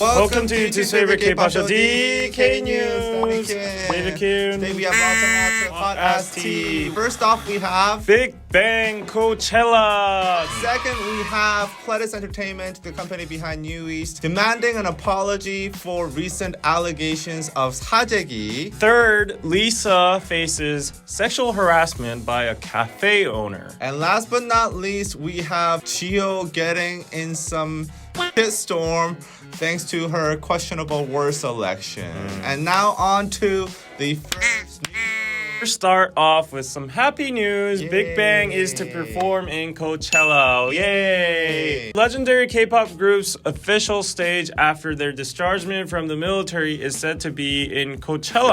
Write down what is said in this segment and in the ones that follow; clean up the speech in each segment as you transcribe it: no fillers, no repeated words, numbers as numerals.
Welcome to YouTube's favorite K-pop show, DK News. Today we have lots of hot ass tea. First off, we have Bang Coachella. Second, we have Pledis Entertainment, the company behind Nuest, demanding an apology for recent allegations of Sajaegi. Third, Lisa faces sexual harassment by a cafe owner. And last but not least, we have Jihyo getting in some shitstorm thanks to her questionable word selection. And now on to the first news. Start off with some happy news. Yay. Bigbang is to perform in Coachella. Yay! Legendary K-pop group's official stage after their dischargement from the military is said to be in Coachella.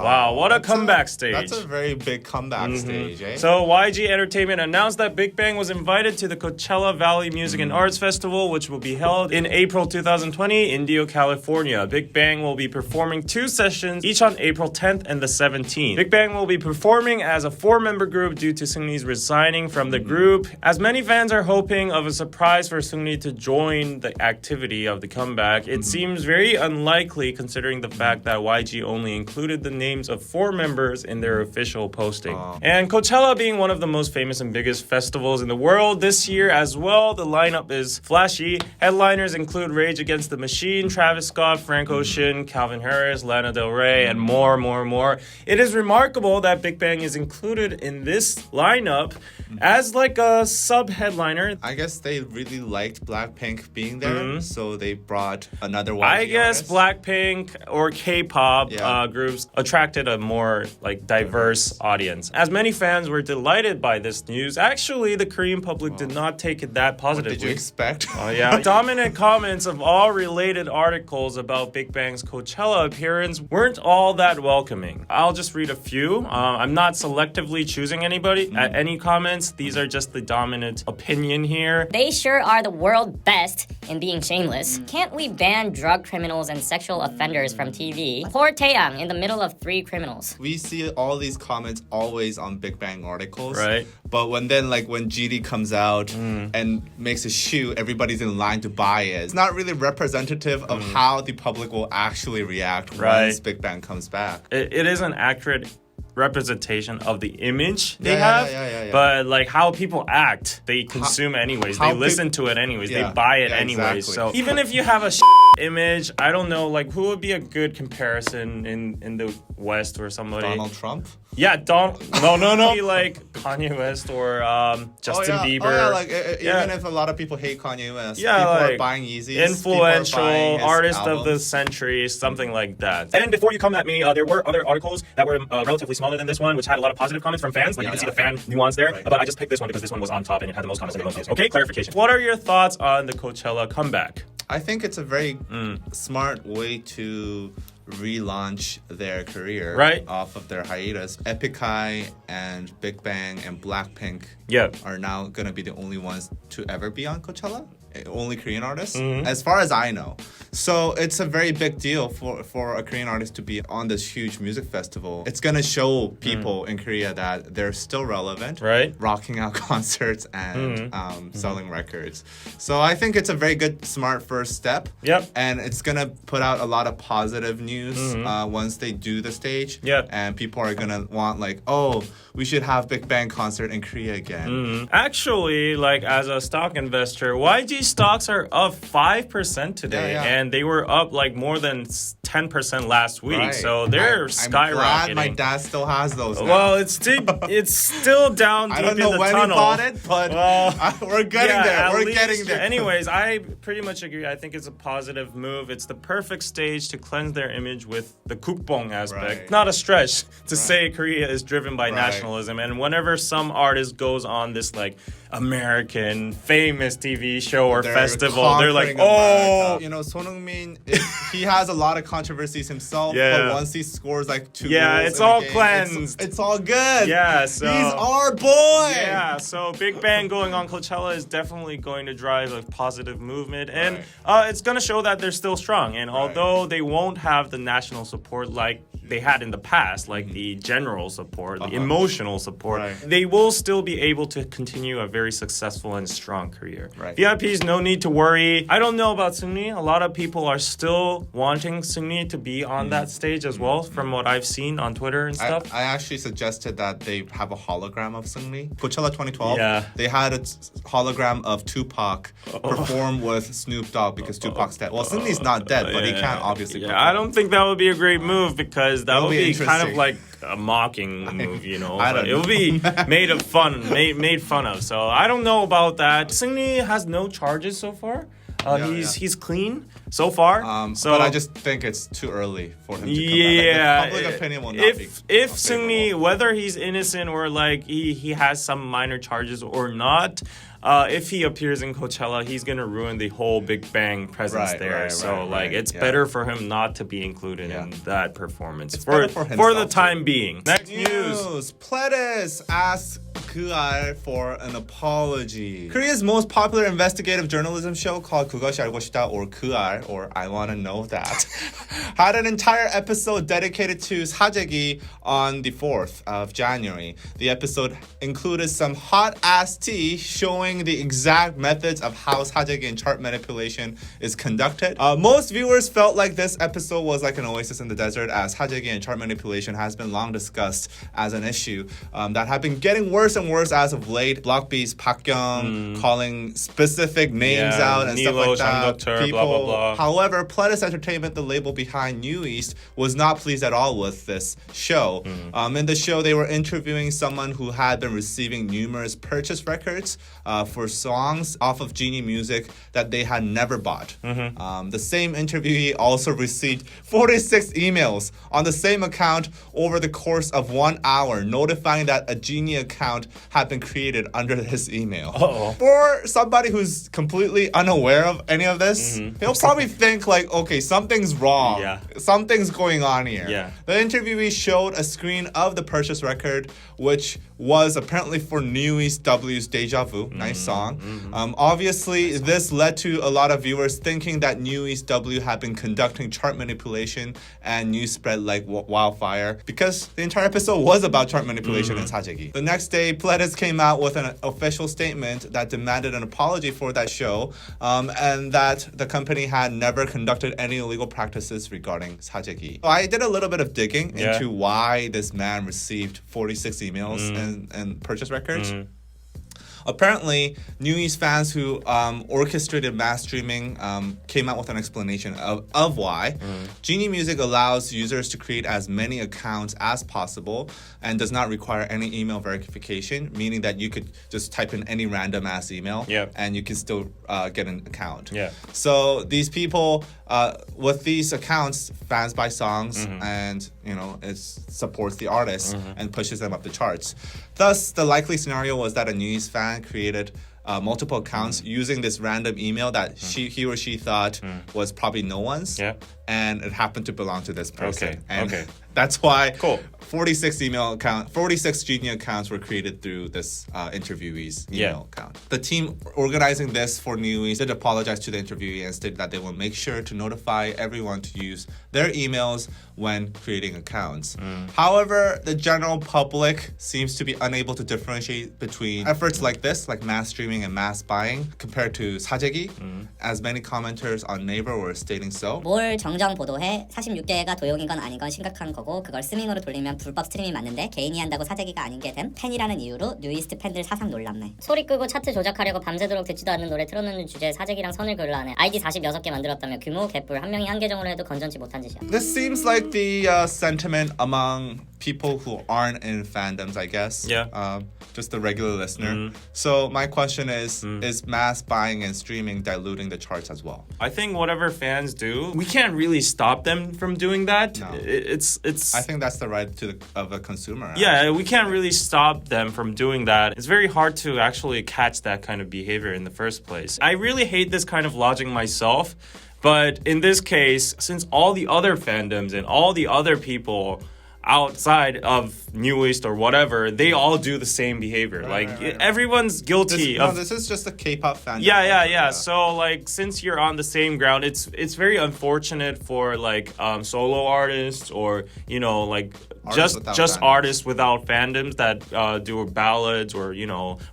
Wow, what a comeback stage. That's a very big comeback stage, eh? So YG Entertainment announced that Bigbang was invited to the Coachella Valley Music and Arts Festival, which will be held in April 2020 in Indio, California. Bigbang will be performing 2 sessions, each on April 10th and the 17th. Bigbang will be performing as a 4-member group due to Seungri's resigning from the group, as many fans are hoping of a surprise for Seungri to join the activity of the comeback. It seems very unlikely considering the fact that YG only included the names of 4 members in their official posting. And Coachella being one of the most famous and biggest festivals in the world this year as well, the lineup is flashy. Headliners include Rage Against the Machine, Travis Scott, Frank Ocean, Calvin Harris, Lana Del Rey, and more. It is remarkable that Bigbang is included in this lineup as like a sub-headliner. I guess they really liked Blackpink being there, so they brought another one. I guess Blackpink or K-pop groups attracted a more like diverse audience. As many fans were delighted by this news, actually the Korean public did not take it that positively. What did you expect? Dominant comments of all related articles about Bigbang's Coachella appearance weren't all that welcoming. I'll just read a few. I'm not selectively choosing anybody at any comments. These are just the dominant opinion here. They sure are the world best in being shameless. Can't we ban drug criminals and sexual offenders from TV? Poor Taeyang in the middle of 3 criminals. We see all these comments always on Bigbang articles. Right. But when GD comes out and makes a shoe, everybody's in line to buy it. It's not really representative of how the public will actually react once Bigbang comes back. It is an accurate representation of the image they have, but like how people act, they consume anyways, they listen to it anyways, they buy it anyways. So even if you have a image, I don't know, like who would be a good comparison in the West or somebody? Donald Trump? Yeah, no. Like Kanye West or Justin Bieber. Even if a lot of people hate Kanye West, people like, are buying Yeezys. Influential artist albums. of the century, something like that. And before you come at me, there were other articles that were relatively smaller than this one, which had a lot of positive comments from fans. Like you can see the fan nuance there. Right. But I just picked this one because this one was on top and it had the most comments and the most views. Okay, clarification. What are your thoughts on the Coachella comeback? I think it's a very smart way to relaunch their career off of their hiatus. Epic High and Bigbang and Blackpink are now going to be the only ones to ever be on Coachella. Only Korean artists, as far as I know. So it's a very big deal for a Korean artist to be on this huge music festival. It's gonna show people in Korea that they're still relevant, rocking out concerts and selling records. So I think it's a very good, smart first step. And it's gonna put out a lot of positive news once they do the stage. And people are gonna want like, oh, we should have Bigbang concert in Korea again. Actually, like as a stock investor, YG stocks are up 5% today, and they were up like more than 10% last week. So they're skyrocketing. I'm glad my dad still has those now. Well, it's still down deep in the tunnel. I don't know when he bought it, but we're getting there. We're getting there. Anyways, I pretty much agree. I think it's a positive move. It's the perfect stage to cleanse their image with the kukbong aspect. Not a stretch to say Korea is driven by nationalism. And whenever some artist goes on this like American famous TV show or festival, they're like, oh, Son Heung-min, he has a lot of controversies himself. Yeah. But once he scores like 2 Yeah, goals it's in a all game, cleansed. It's all good. Yeah, so he's our boy. Yeah, so Big Bang going on Coachella is definitely going to drive a positive movement, and it's going to show that they're still strong. And although they won't have the national support like they had in the past, like the general support, the emotional support, they will still be able to continue a very successful and strong career. VIPs, no need to worry. I don't know about Seungri. A lot of people are still wanting Seungri to be on that stage as well, from what I've seen on Twitter and stuff. I actually suggested that they have a hologram of Seungri. Coachella 2012, they had a hologram of Tupac perform with Snoop Dogg because Tupac's dead. Well, Seungri's not dead, but he can't obviously perform. I don't think that would be a great move, because that would be kind of like a mocking move, you know. It will be made fun of. So I don't know about that. Seungri has no charges so far. He's clean so far. But I just think it's too early for him to come back. Like, the public opinion will not be. If Seungri, whether he's innocent or like he has some minor charges or not, if he appears in Coachella, he's gonna ruin the whole Big Bang presence there. It's better for him not to be included in that performance for the time being. Next news. Pledis asks 그알 for an apology. Korea's most popular investigative journalism show called 그것이 알고 싶다, or 그알, or I Wanna Know That, had an entire episode dedicated to Sajaegi on the 4th of January. The episode included some hot-ass tea showing the exact methods of how Sajaegi and chart manipulation is conducted. Most viewers felt like this episode was like an oasis in the desert, as Sajaegi and chart manipulation has been long discussed as an issue that have been getting worse and worse as of late. Block B's Park Kyung calling specific names out and Nilo, stuff like that. People. Blah, blah, blah. However, Pledis Entertainment, the label behind Nuest, was not pleased at all with this show. In the show, they were interviewing someone who had been receiving numerous purchase records for songs off of Genie Music that they had never bought. The same interviewee also received 46 emails on the same account over the course of 1 hour, notifying that a Genie account had been created under his email. For somebody who's completely unaware of any of this, he'll probably think like, okay, something's wrong. Something's going on here. The interviewee showed a screen of the purchase record, which was apparently for Nuest W's Deja Vu. Nice song. Obviously, this led to a lot of viewers thinking that Nuest W had been conducting chart manipulation, and news spread like wildfire because the entire episode was about chart manipulation and Sajaegi. The next day, Pledis came out with an official statement that demanded an apology for that show, and that the company had never conducted any illegal practices regarding Sajaegi. So I did a little bit of digging into why this man received 46 emails and purchase records. Apparently, Nuest fans who orchestrated mass streaming came out with an explanation of why. Genie Music allows users to create as many accounts as possible and does not require any email verification, meaning that you could just type in any random ass email and you can still get an account. So these people, with these accounts, fans buy songs and it supports the artist and pushes them up the charts. Thus, the likely scenario was that a Nuest fan created multiple accounts using this random email that he or she thought was probably no one's, and it happened to belong to this person. That's why 46 Genie accounts were created through this interviewee's email account. The team organizing this for Nuest did apologize to the interviewee and stated that they will make sure to notify everyone to use their emails when creating accounts. However, the general public seems to be unable to differentiate between efforts like this, like mass streaming and mass buying, compared to Sajaegi, as many commenters on Naver were stating so. 뭘 정정 보도해 46개가 도용인 건 아닌 건 심각한 거고 그걸 스밍으로 돌리면 불법 스트리밍 맞는데 개인이 한다고 사재기가 아닌 게 됨. 팬이라는 이유로 뉴이스트 팬들 사상 놀랍네. 소리 끄고 차트 조작하려고 밤새도록 듣지도 않는 노래 틀어놓는 주제에 사재기랑 선을 그을라네. 아이디 46개 만들었다며 규모 개뿔 한 명이 한 계정으로 해도 건전치 못한 짓이야. This seems like the sentiment among people who aren't in fandoms, I guess. Just the regular listener. So my question is mass buying and streaming diluting the charts as well? I think whatever fans do, we can't really stop them from doing that. No. It's I think that's the right of a consumer. Yeah, we can't really stop them from doing that. It's very hard to actually catch that kind of behavior in the first place. I really hate this kind of logic myself. But in this case, since all the other fandoms and all the other people outside of Nuest or whatever, they all do the same behavior. Everyone's guilty of. This is just a K-pop fan. Yeah. So like, since you're on the same ground, it's very unfortunate for like solo artists or artists without fandoms that do ballads or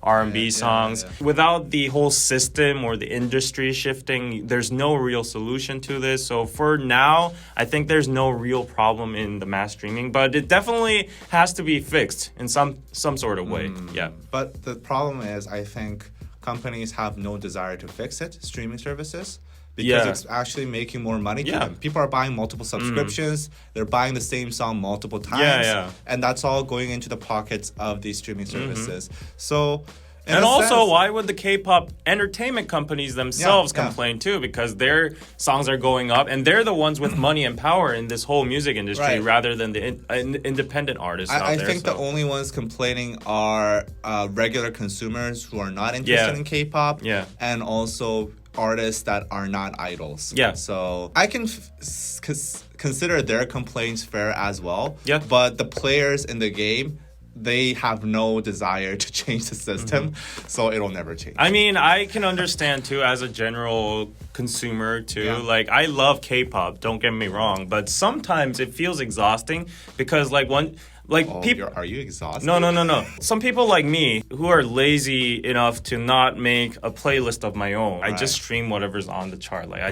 R&B songs. Without the whole system or the industry shifting, there's no real solution to this. So for now, I think there's no real problem in the mass streaming, but it definitely has to be fixed in some sort of way. Yeah. But the problem is, I think companies have no desire to fix it, streaming services. Because it's actually making more money to them. People are buying multiple subscriptions. They're buying the same song multiple times. And that's all going into the pockets of these streaming services. So... And also, why would the K-pop entertainment companies themselves complain too? Because their songs are going up, and they're the ones with money and power in this whole music industry, rather than the independent artists out there. I think the only ones complaining are regular consumers who are not interested in K-pop, and also artists that are not idols. So I can consider their complaints fair as well. But the players in the game, they have no desire to change the system, so it'll never change. I mean, I can understand too as a general consumer too. Like, I love K-pop, don't get me wrong, but sometimes it feels exhausting because people. Are you exhausted? No. Some people like me who are lazy enough to not make a playlist of my own. I just stream whatever's on the chart. Like, I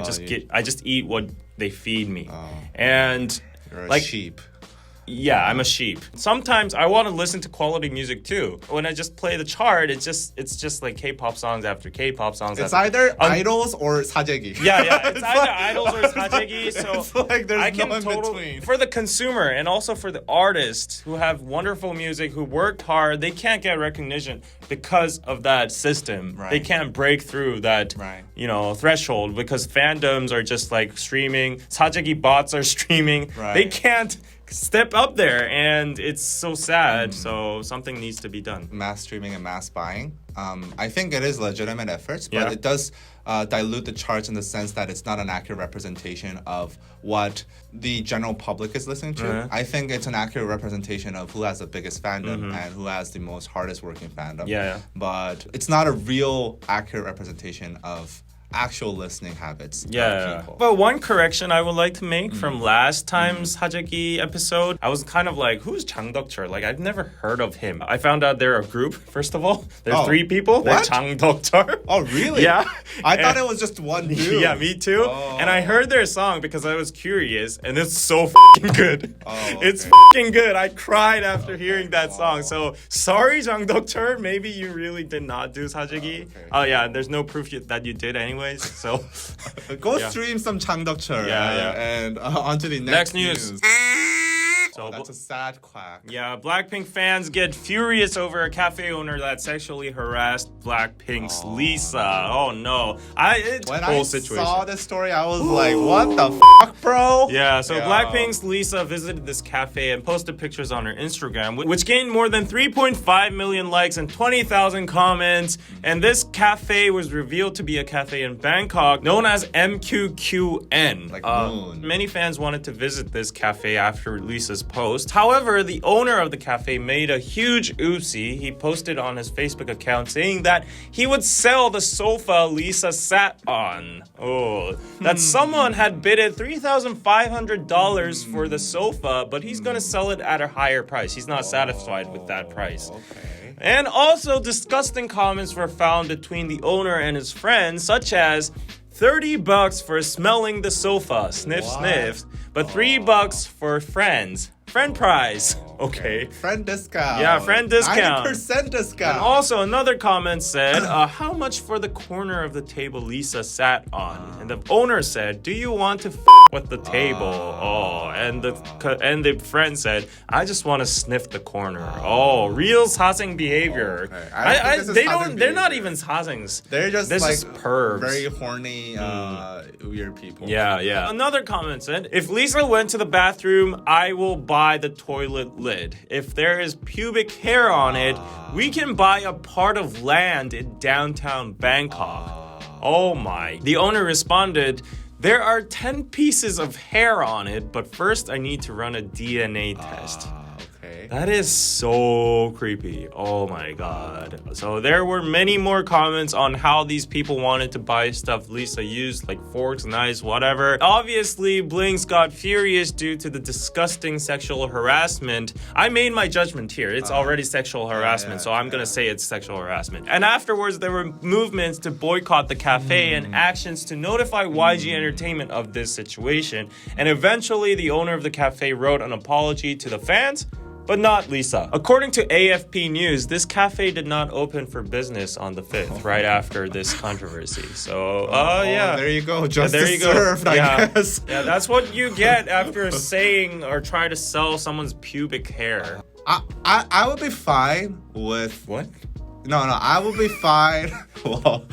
just eat what they feed me, and you're a sheep. Yeah, I'm a sheep. Sometimes I want to listen to quality music too. When I just play the chart, it's just like K-pop songs after K-pop songs. It's either idols or Sajaegi. Yeah. It's either idols or Sajaegi. So it's like there's no in between. For the consumer and also for the artists who have wonderful music, who worked hard, they can't get recognition because of that system. They can't break through that threshold because fandoms are just like streaming. Sajaegi bots are streaming. They can't step up there, and it's so sad. So something needs to be done. Mass streaming and mass buying. I think it is legitimate efforts, but it does dilute the charts in the sense that it's not an accurate representation of what the general public is listening to. I think it's an accurate representation of who has the biggest fandom and who has the most hardest working fandom. But it's not a real accurate representation of actual listening habits of people. But one correction I would like to make from last time's Sajaegi episode, I was kind of like, who's Jang Deok-chul? Like, I've never heard of him. I found out they're a group, first of all. There's 3 people. They're Jang Deok-chul. Oh, really? Yeah. I thought it was just one dude. Yeah, me too. And I heard their song because I was curious, and it's so f***ing good. It's f***ing good. I cried after hearing that song. So, sorry, Jang Deok-chul. Maybe you really did not do Sajaegi. There's no proof that you did anyway. So go stream some Jang Deok-chul. And on to the next news. So that's a sad quack. Yeah, Blackpink fans get furious over a cafe owner that sexually harassed Blackpink's Lisa. Oh no. When I saw this story, I was like, what the fuck, bro? Yeah, so Blackpink's Lisa visited this cafe and posted pictures on her Instagram, which gained more than 3.5 million likes and 20,000 comments. And this cafe was revealed to be a cafe in Bangkok known as MQQN. Like moon. Many fans wanted to visit this cafe after Lisa's post. However, the owner of the cafe made a huge oopsie. He posted on his Facebook account saying that he would sell the sofa Lisa sat on. That someone had bidded $3,500 for the sofa, but he's gonna sell it at a higher price. He's not satisfied with that price. And also, disgusting comments were found between the owner and his friends, such as $30 for smelling the sofa, sniff, sniff, but $3 for friends. Friend prize. Okay. Friend discount. Yeah, friend discount. 90% discount. And also, another comment said, how much for the corner of the table Lisa sat on? And the owner said, do you want to with the table? And the friend said, I just want to sniff the corner. Real 사생 behavior. They're not even 사생s. They're just pervs. Very horny, weird people. Yeah. Another comment said, if Lisa went to the bathroom, I will buy the toilet lid. If there is pubic hair on it, we can buy a part of land in downtown Bangkok. Oh my. The owner responded, There are 10 pieces of hair on it, but first I need to run a DNA test. Okay. That is so creepy. Oh my god. So there were many more comments on how these people wanted to buy stuff Lisa used, like forks, knives, whatever. Obviously, Blinks got furious due to the disgusting sexual harassment. I made my judgment here. It's already sexual harassment, so I'm gonna say it's sexual harassment. And afterwards, there were movements to boycott the cafe and actions to notify YG Entertainment of this situation. And eventually, the owner of the cafe wrote an apology to the fans, but not Lisa. According to AFP News, this cafe did not open for business on the 5th, right after this controversy. So, yeah. There you go. Justice there you go. served, I guess. Yeah, that's what you get after saying or trying to sell someone's pubic hair. I would be fine with... What? No, I would be fine. Well...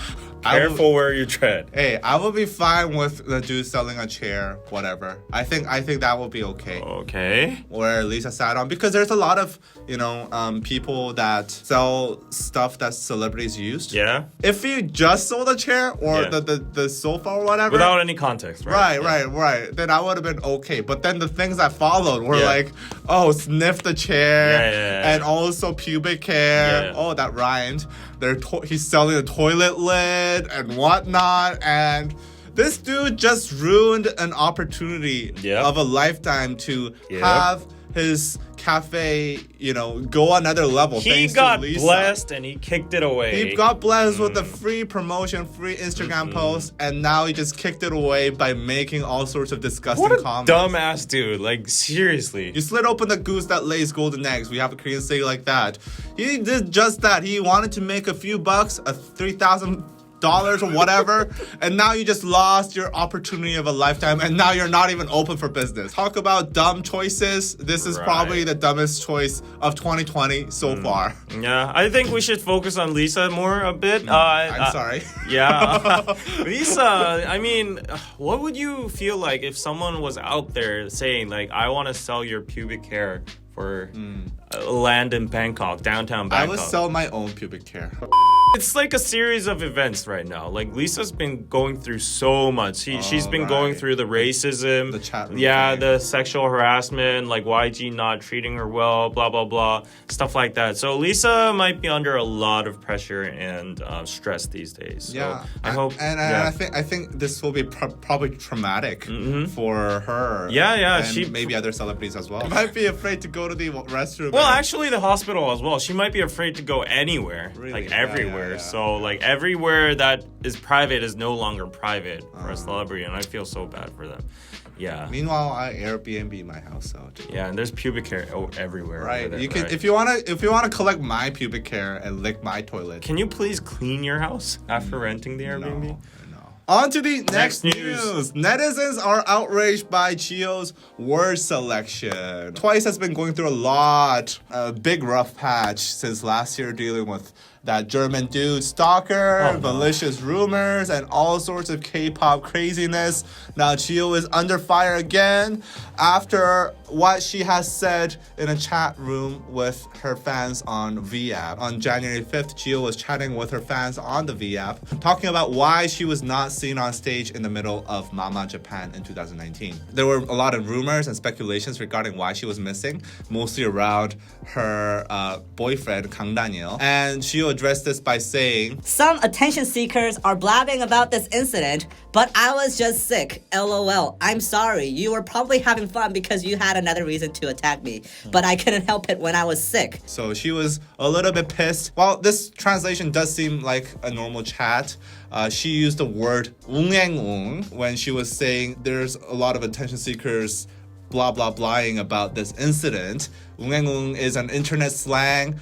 Careful where you tread. Hey, I would be fine with the dude selling a chair, whatever. I think that would be okay. Okay. Where Lisa sat on, because there's a lot of people that sell stuff that celebrities used. Yeah. If you just sold a chair or the sofa or whatever, without any context, right? Right. Then I would have been okay. But then the things that followed were like, oh, sniff the chair, and also pubic hair. Yeah. Oh, that rhymed. He's selling a toilet lid and whatnot, and this dude just ruined an opportunity of a lifetime to have his cafe, go another level. He got blessed and he kicked it away. He got blessed with the free promotion, free Instagram post, and now he just kicked it away by making all sorts of disgusting comments. Dumbass dude, like seriously. You slit open the goose that lays golden eggs. We have a Korean saying like that. He did just that. He wanted to make a few bucks, $3,000 or whatever, and now you just lost your opportunity of a lifetime, and now you're not even open for business. Talk about dumb choices. This is probably the dumbest choice of 2020 so far. Yeah, I think we should focus on Lisa more a bit. I'm sorry. Yeah. Lisa, I mean, what would you feel like if someone was out there saying, like, I want to sell your pubic hair for land in Bangkok, downtown Bangkok? I would sell my own pubic hair. It's like a series of events right now. Like Lisa's been going through so much. She's been going through the racism, the chat room thing. The sexual harassment, like YG not treating her well, blah blah blah, stuff like that. So Lisa might be under a lot of pressure and stress these days. So I hope. And I think this will be probably traumatic for her. Yeah. And maybe other celebrities as well. Might be afraid to go to the restroom. Well, actually, the hospital as well. She might be afraid to go anywhere, like everywhere. So like everywhere that is private is no longer private for a celebrity, and I feel so bad for them. Yeah. Meanwhile, I Airbnb my house out. Yeah, and there's pubic hair everywhere. Right. You can if you wanna collect my pubic hair and lick my toilet. Can you please clean your house after renting the Airbnb? No. On to the next news. Netizens are outraged by Jihyo's word selection. Twice has been going through a big rough patch since last year, dealing with that German dude stalker, malicious rumors, and all sorts of K-pop craziness. Now Jihyo is under fire again after what she has said in a chat room with her fans on V-app. On January 5th, Jihyo was chatting with her fans on the V-app, talking about why she was not seen on stage in the middle of Mama Japan in 2019. There were a lot of rumors and speculations regarding why she was missing, mostly around her boyfriend, Kang Daniel. And Jihyo addressed this by saying, "Some attention seekers are blabbing about this incident, but I was just sick. LOL. I'm sorry. You were probably having fun because you had another reason to attack me, but I couldn't help it when I was sick." So she was a little bit pissed. While this translation does seem like a normal chat, she used the word 웅행웅 when she was saying there's a lot of attention seekers blah blah blahing about this incident. 웅행웅 is an internet slang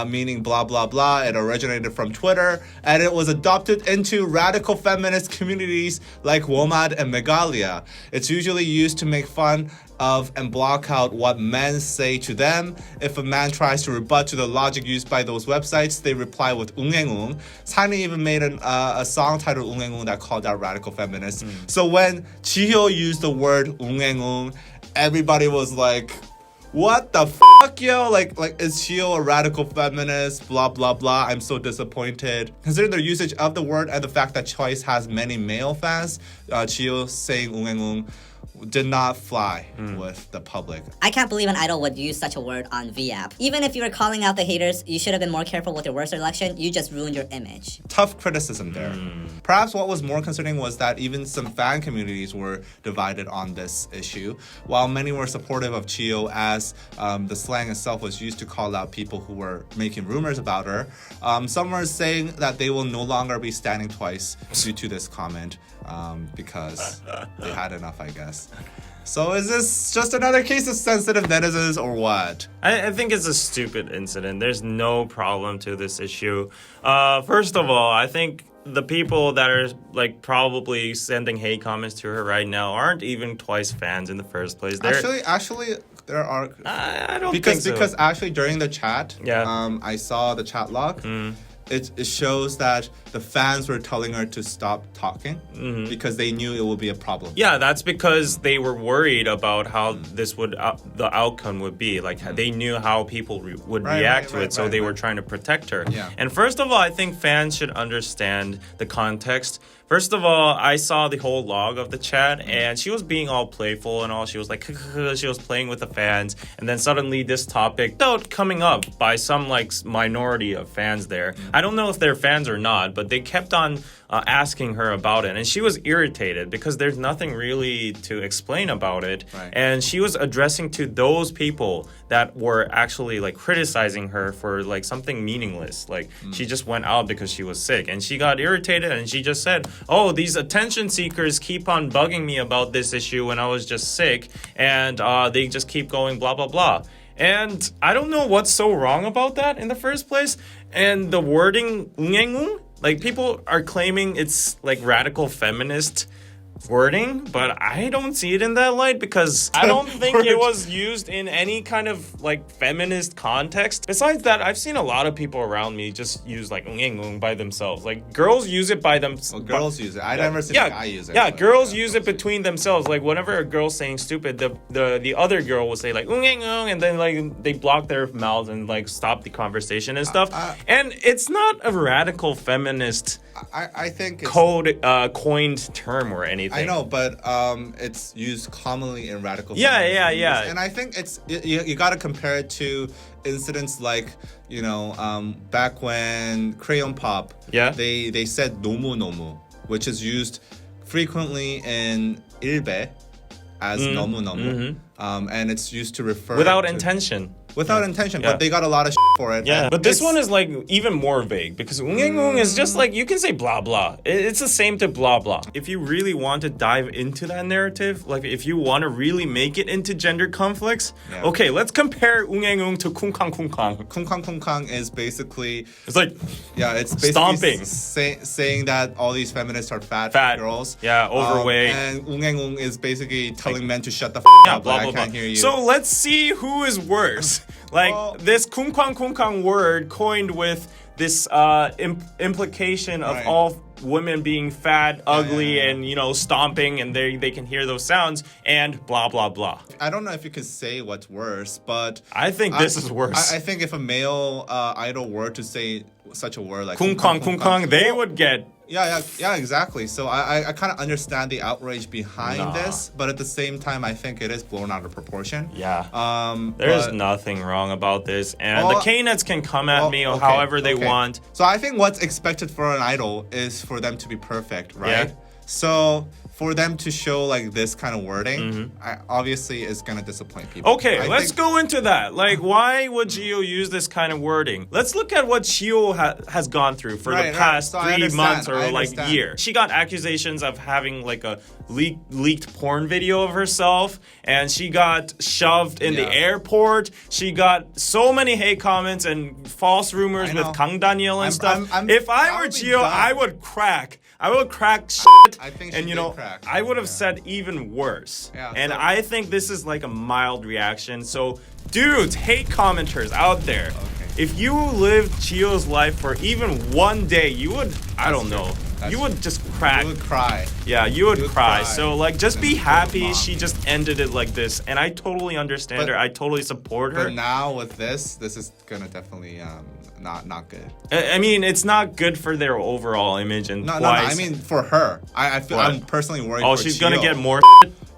meaning blah blah blah. It originated from Twitter, and it was adopted into radical feminist communities like WOMAD and Megalia. It's usually used to make fun of and block out what men say to them. If a man tries to rebut to the logic used by those websites, they reply with 웅행웅. Tiny even made a song titled 웅행웅 that called out radical feminists. So when Jihyo used the word 웅행웅, everybody was like, what the fuck, yo? Like is Jihyo a radical feminist? Blah blah blah. I'm so disappointed. Considering their usage of the word and the fact that Twice has many male fans, Jihyo saying ungengung did not fly with the public. I can't believe an idol would use such a word on V-app. Even if you were calling out the haters, you should have been more careful with your word selection. You just ruined your image. Tough criticism there. Perhaps what was more concerning was that even some fan communities were divided on this issue. While many were supportive of Jihyo as the slang itself was used to call out people who were making rumors about her, some were saying that they will no longer be standing Twice due to this comment because they had enough, I guess. So is this just another case of sensitive netizens or what? I think it's a stupid incident. There's no problem to this issue. First of all, I think the people that are like probably sending hate comments to her right now aren't even Twice fans in the first place. Actually, there are. I don't think so. Because actually during the chat, yeah. I saw the chat log. It shows that the fans were telling her to stop talking because they knew it would be a problem. Yeah, that's because they were worried about how this would the outcome would be. Like they knew how people would react to it, so they were trying to protect her. Yeah. And first of all, I think fans should understand the context. First of all, I saw the whole log of the chat, and she was being all playful and all. She was like, she was playing with the fans, and then suddenly this topic started coming up by some like minority of fans there. I don't know if they're fans or not, but they kept on asking her about it, and she was irritated because there's nothing really to explain about it. And she was addressing to those people that were actually like criticizing her for like something meaningless. Like she just went out because she was sick, and she got irritated, and she just said, oh, these attention seekers keep on bugging me about this issue when I was just sick, and they just keep going blah blah blah. And I don't know what's so wrong about that in the first place. And the wording ungengung, like people are claiming it's like radical feminist wording, but I don't see it in that light because I don't think it was used in any kind of like feminist context. Besides that, I've seen a lot of people around me just use like ungengung by themselves. Like girls use it by themselves. Well, girls use it. I never seen a guy use it. Yeah, girls use it between themselves. Like whenever a girl's saying stupid, the other girl will say like ungengung, and then like they block their mouths and like stop the conversation and stuff. And it's not a radical feminist I think it's coined term or anything. I know, but it's used commonly in radical feminism. Yeah. And I think it's you got to compare it to incidents like, you know, back when Crayon Pop, they said nomu nomu, which is used frequently in 일베 as nomu nomu, and it's used to refer without intention. Without intention, but they got a lot of for it. Yeah, but this one is like even more vague because ungengung is just like you can say blah blah. It's the same to blah blah. If you really want to dive into that narrative, like if you want to really make it into gender conflicts, okay, let's compare ungengung to 쿵쾅 쿵쾅. 쿵쾅 쿵쾅 is basically it's like it's basically stomping, saying that all these feminists are fat girls, overweight, and ungengung is basically telling men to shut the up. Blah, like, blah, I can't blah. hear you. So let's see who is worse. Like this 쿵쾅 쿵쾅 word coined with this implication of all women being fat, ugly, and you know stomping, and they can hear those sounds, and blah blah blah. I don't know if you could say what's worse, but I think this is worse. I think if a male idol were to say such a word like 쿵쾅 쿵쾅, they would get. Yeah, exactly. So I kind of understand the outrage behind this, but at the same time, I think it is blown out of proportion. Yeah. There's nothing wrong about this, and the K-Nets can come at me however they want. So I think what's expected for an idol is for them to be perfect, right? Yeah. So for them to show like this kind of wording, obviously is gonna disappoint people. Okay, let's go into that. Like, why would Jihyo use this kind of wording? Let's look at what Jihyo has gone through for the past 3 months or like year. She got accusations of having like a leaked porn video of herself, and she got shoved in the airport. She got so many hate comments and false rumors with Kang Daniel and stuff. If I were Jihyo, I would crack. I would crack shit, I think and you know, I would have said even worse. And I think this is like a mild reaction. So, dudes, hate commenters out there, if you lived Jihyo's life for even one day, you would, I don't know, you would just crack. You would cry. Yeah, you would cry. So like, just be happy. She just ended it like this, and I totally understand her. I totally support her. But now with this is gonna definitely not good. I mean, it's not good for their overall image and no. I mean, for her, I feel I'm personally worried. Oh, for she's Jihyo. gonna get more.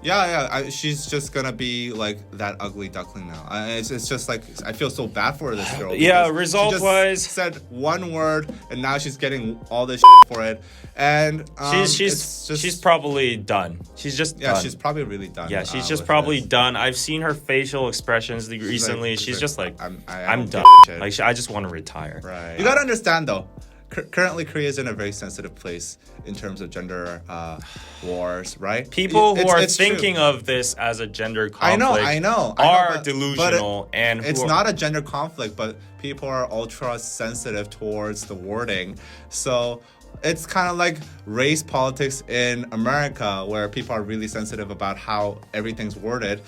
Yeah. She's just gonna be like that ugly duckling now. It's just like I feel so bad for this girl. Yeah, result-wise, she said one word and now she's getting all this for it. And she's probably done. She's just done. She's probably really done. Yeah, she's just probably done. I've seen her facial expressions recently. She's just like, I'm done. Like, I just want to retire. Right. You gotta understand though. Currently, Korea is in a very sensitive place in terms of gender wars, right? People who are thinking of this as a gender conflict I know, are delusional. It's not a gender conflict, but people are ultra sensitive towards the wording. So it's kind of like race politics in America, where people are really sensitive about how everything's worded.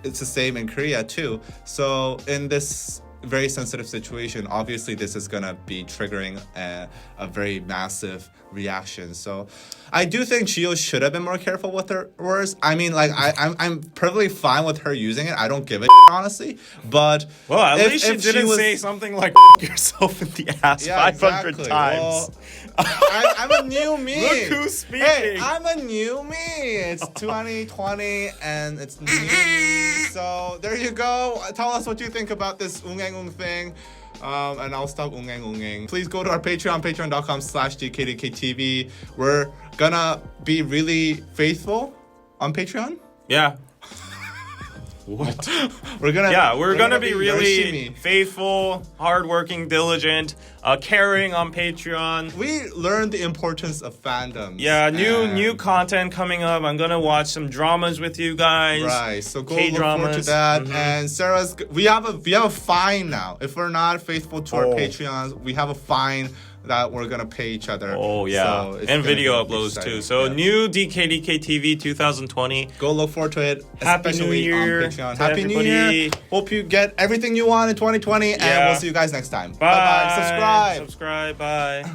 It's the same in Korea too. So in this very sensitive situation, obviously this is gonna be triggering a very massive reaction. So I do think Jihyo should have been more careful with her words. I mean, like I'm perfectly fine with her using it. I don't give a honestly. But well, at least she didn't say something like yourself in the ass 500 times. Well, I'm a new me. Look who's speaking. Hey, I'm a new me. It's 2020 and it's new me. So there you go. Tell us what you think about this ung thing. And I'll stop ung. Please go to our Patreon, patreon.com/DKDKTV. We're gonna be really faithful on Patreon. Yeah. What? We're gonna be really faithful, hardworking, diligent, caring on Patreon. We learned the importance of fandoms. Yeah, new content coming up. I'm gonna watch some dramas with you guys. Right, so go look forward to that. And Sarah's, we have a fine now. If we're not faithful to our Patreons, we have a fine that we're gonna pay each other. Oh yeah, so and video uploads too. So new DKDKTV 2020. Go look forward to it. Happy New Year on Patreon. Happy New Year. Hope you get everything you want in 2020, and we'll see you guys next time. Bye. Subscribe. Bye.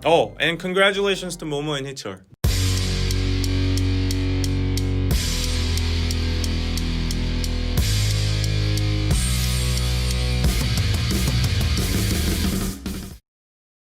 Oh, and congratulations to Momo and Hichor.